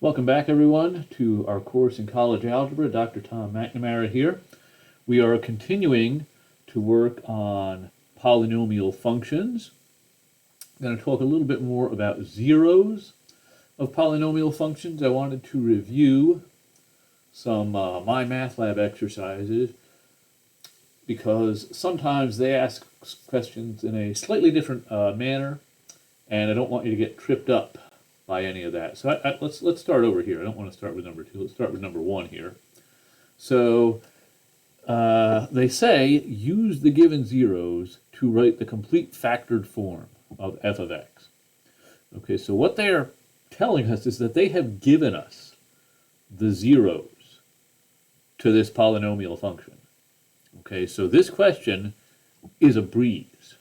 Welcome back, everyone, to our course in college algebra. Dr. Tom McNamara here. We are continuing to work on polynomial functions. I'm going to talk a little bit more about zeros of polynomial functions. I wanted to review some MyMathLab exercises because sometimes they ask questions in a slightly different manner, and I don't want you to get tripped up by any of that. So let's start over here. I don't want to start with number 2. Let's start with number 1 here. So they say use the given zeros to write the complete factored form of f of x. Okay, so what they're telling us is that they have given us the zeros to this polynomial function. Okay, so this question is a breeze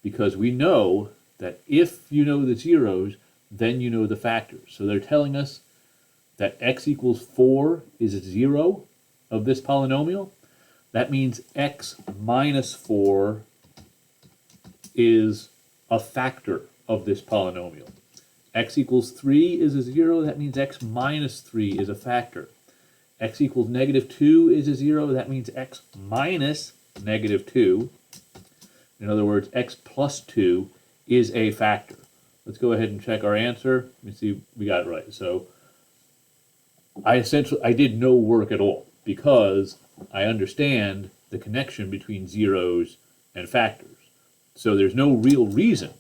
because we know that if you know the zeros, then you know the factors. So they're telling us that x equals 4 is a 0 of this polynomial. That means x minus 4 is a factor of this polynomial. X equals 3 is a 0. That means x minus 3 is a factor. X equals negative 2 is a 0. That means x minus negative 2. In other words, x plus 2 is a factor. Let's go ahead and check our answer. Let me see, we got it right. So I did no work at all because I understand the connection between zeros and factors. So there's no real reason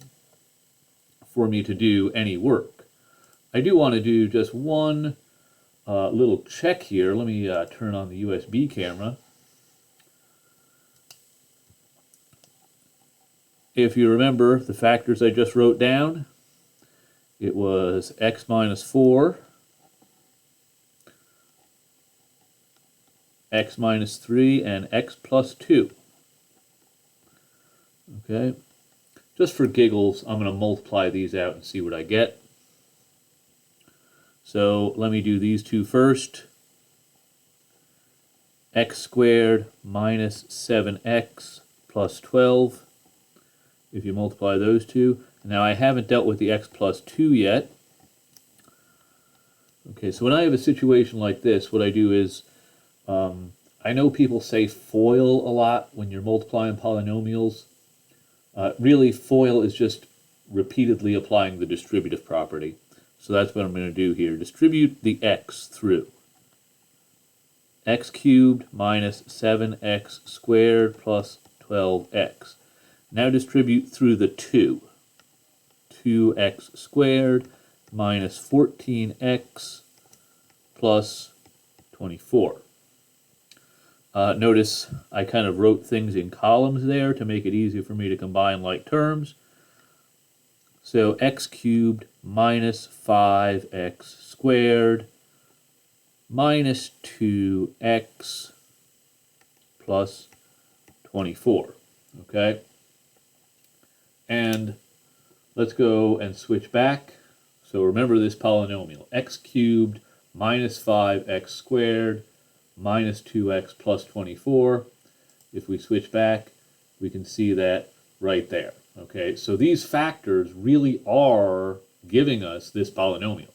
for me to do any work. I do want to do just one little check here. Let me turn on the USB camera. If you remember the factors I just wrote down, it was x minus 4, x minus 3, and x plus 2. Okay, just for giggles, I'm going to multiply these out and see what I get. So let me do these two first. X squared minus 7x plus 12. If you multiply those two. Now I haven't dealt with the x plus 2 yet. Okay, so when I have a situation like this, what I do is, I know people say FOIL a lot when you're multiplying polynomials. Really, FOIL is just repeatedly applying the distributive property. So that's what I'm going to do here. Distribute the x through. X cubed minus 7x squared plus 12x. Now distribute through the 2. 2x squared minus 14x plus 24. Notice I kind of wrote things in columns there to make it easier for me to combine like terms. So x cubed minus 5x squared minus 2x plus 24. Okay? And let's go and switch back. So remember this polynomial. X cubed minus 5x squared minus 2x plus 24. If we switch back, we can see that right there. Okay, so these factors really are giving us this polynomial.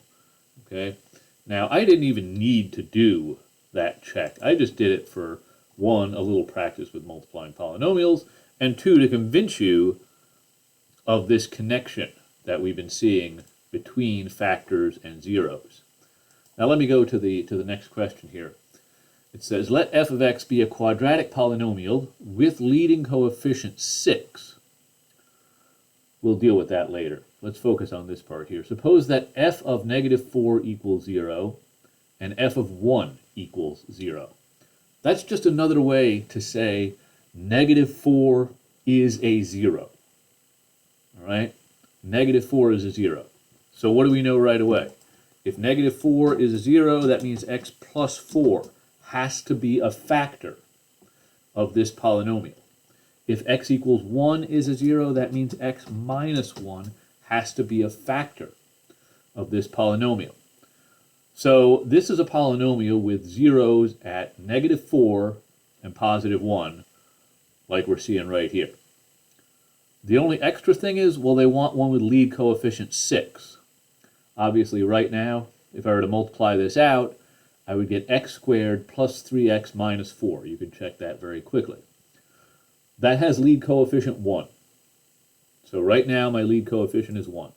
Okay, now I didn't even need to do that check. I just did it for, 1, a little practice with multiplying polynomials, and 2, to convince you of this connection that we've been seeing between factors and zeros. Now let me go to the next question here. It says, let f of x be a quadratic polynomial with leading coefficient 6. We'll deal with that later. Let's focus on this part here. Suppose that f of negative 4 equals 0 and f of 1 equals 0. That's just another way to say negative 4 is a 0. All right? Negative 4 is a 0. So what do we know right away? If negative 4 is a 0, that means x plus 4 has to be a factor of this polynomial. If x equals 1 is a 0, that means x minus 1 has to be a factor of this polynomial. So this is a polynomial with zeros at negative 4 and positive 1, like we're seeing right here. The only extra thing is, well, they want one with lead coefficient 6. Obviously, right now, if I were to multiply this out, I would get x squared plus 3x minus 4. You can check that very quickly. That has lead coefficient 1. So right now my lead coefficient is 1.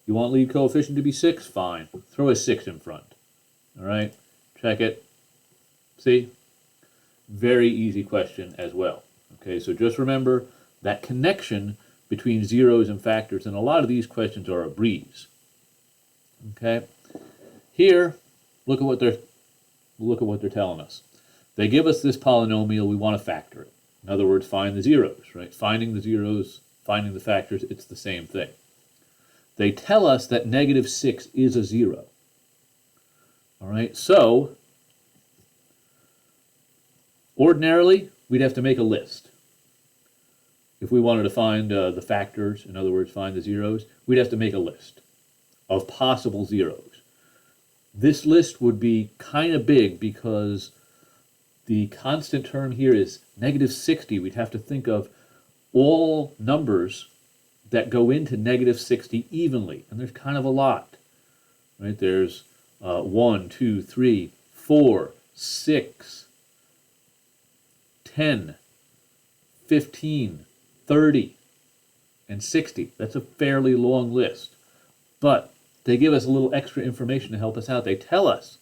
You want lead coefficient to be 6? Fine. Throw a 6 in front. All right? Check it. See? Very easy question as well. Okay, so just remember that connection between zeros and factors, and a lot of these questions are a breeze. Okay? Here, look at what they're telling us. They give us this polynomial, we want to factor it. In other words, find the zeros, right? Finding the zeros, finding the factors, it's the same thing. They tell us that negative 6 is a 0. All right, so ordinarily, we'd have to make a list. If we wanted to find the factors, in other words, find the zeros, we'd have to make a list of possible zeros. This list would be kind of big because the constant term here is negative 60. We'd have to think of all numbers that go into negative 60 evenly, and there's kind of a lot. Right? There's 1, 2, 3, 4, 6, 10, 15, 30, and 60. That's a fairly long list. But they give us a little extra information to help us out. They tell us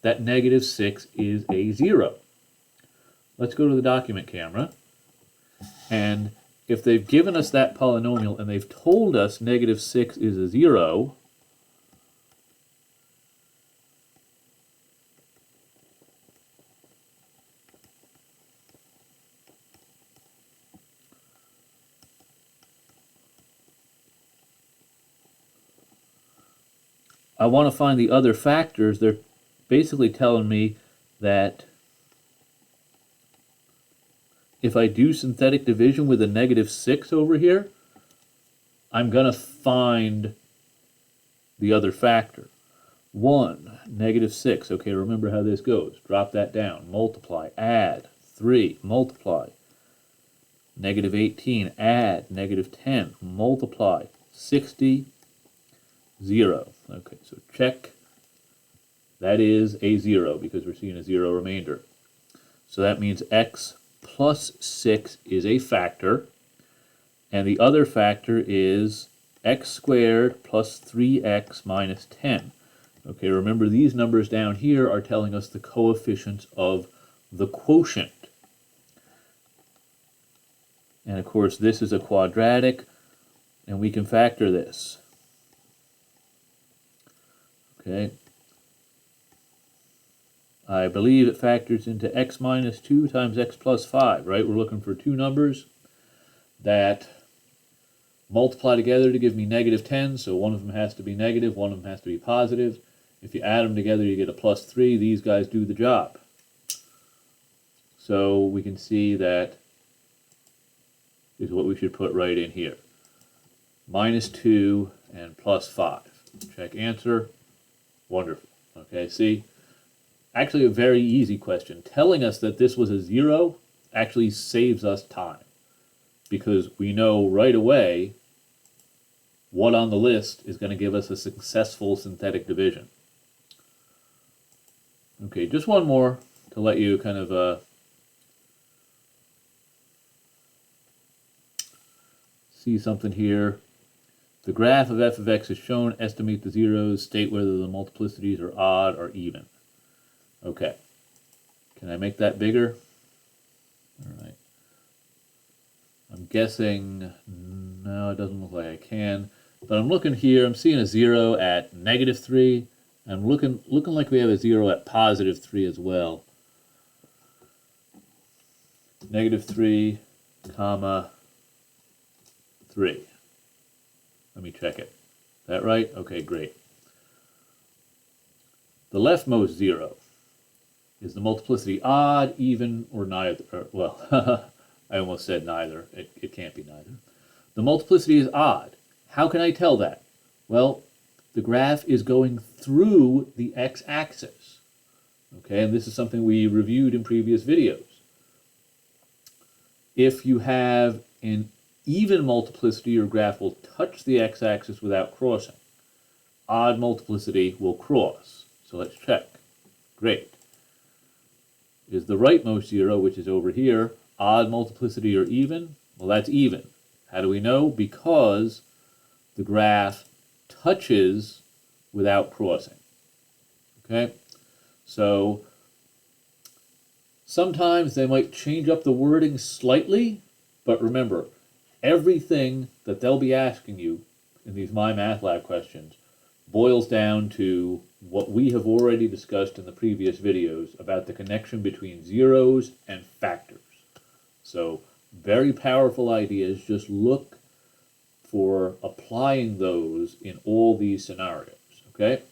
that negative 6 is a 0. Let's go to the document camera. And if they've given us that polynomial and they've told us negative 6 is a 0, I want to find the other factors. They're basically telling me that if I do synthetic division with a negative 6 over here, I'm going to find the other factor. 1, negative 6. Okay, remember how this goes. Drop that down. Multiply, add, 3, multiply. Negative 18, add, negative 10, multiply. 60, 0. Okay, so check. That is a 0 because we're seeing a 0 remainder. So that means x plus 6 is a factor, and the other factor is x squared plus 3x minus 10. Okay, remember these numbers down here are telling us the coefficients of the quotient. And of course this is a quadratic, and we can factor this. Okay. I believe it factors into x minus 2 times x plus 5, right? We're looking for two numbers that multiply together to give me negative 10, so one of them has to be negative, one of them has to be positive. If you add them together, you get a plus 3. These guys do the job. So we can see that is what we should put right in here. Minus 2 and plus 5. Check answer. Wonderful. Okay, see? Actually a very easy question. Telling us that this was a 0 actually saves us time because we know right away what on the list is going to give us a successful synthetic division. Okay, just one more to let you kind of see something here. The graph of f of x is shown. Estimate the zeros. State whether the multiplicities are odd or even. Okay. Can I make that bigger? All right. I'm guessing, no, it doesn't look like I can. But I'm looking here. I'm seeing a 0 at negative 3. I'm looking like we have a 0 at positive 3 as well. Negative 3, comma, 3. Let me check it. Is that right? Okay, great. The leftmost 0. Is the multiplicity odd, even, or neither? Or, well, I almost said neither. It can't be neither. The multiplicity is odd. How can I tell that? Well, the graph is going through the x-axis. Okay, and this is something we reviewed in previous videos. If you have an even multiplicity, your graph will touch the x-axis without crossing. odd multiplicity will cross. So let's check. Great. Is the rightmost zero, which is over here, odd multiplicity or even? Well, that's even. How do we know? Because the graph touches without crossing. Okay? So sometimes they might change up the wording slightly, but remember, everything that they'll be asking you in these My Math Lab questions boils down to what we have already discussed in the previous videos about the connection between zeros and factors. So, very powerful ideas. Just look for applying those in all these scenarios, okay?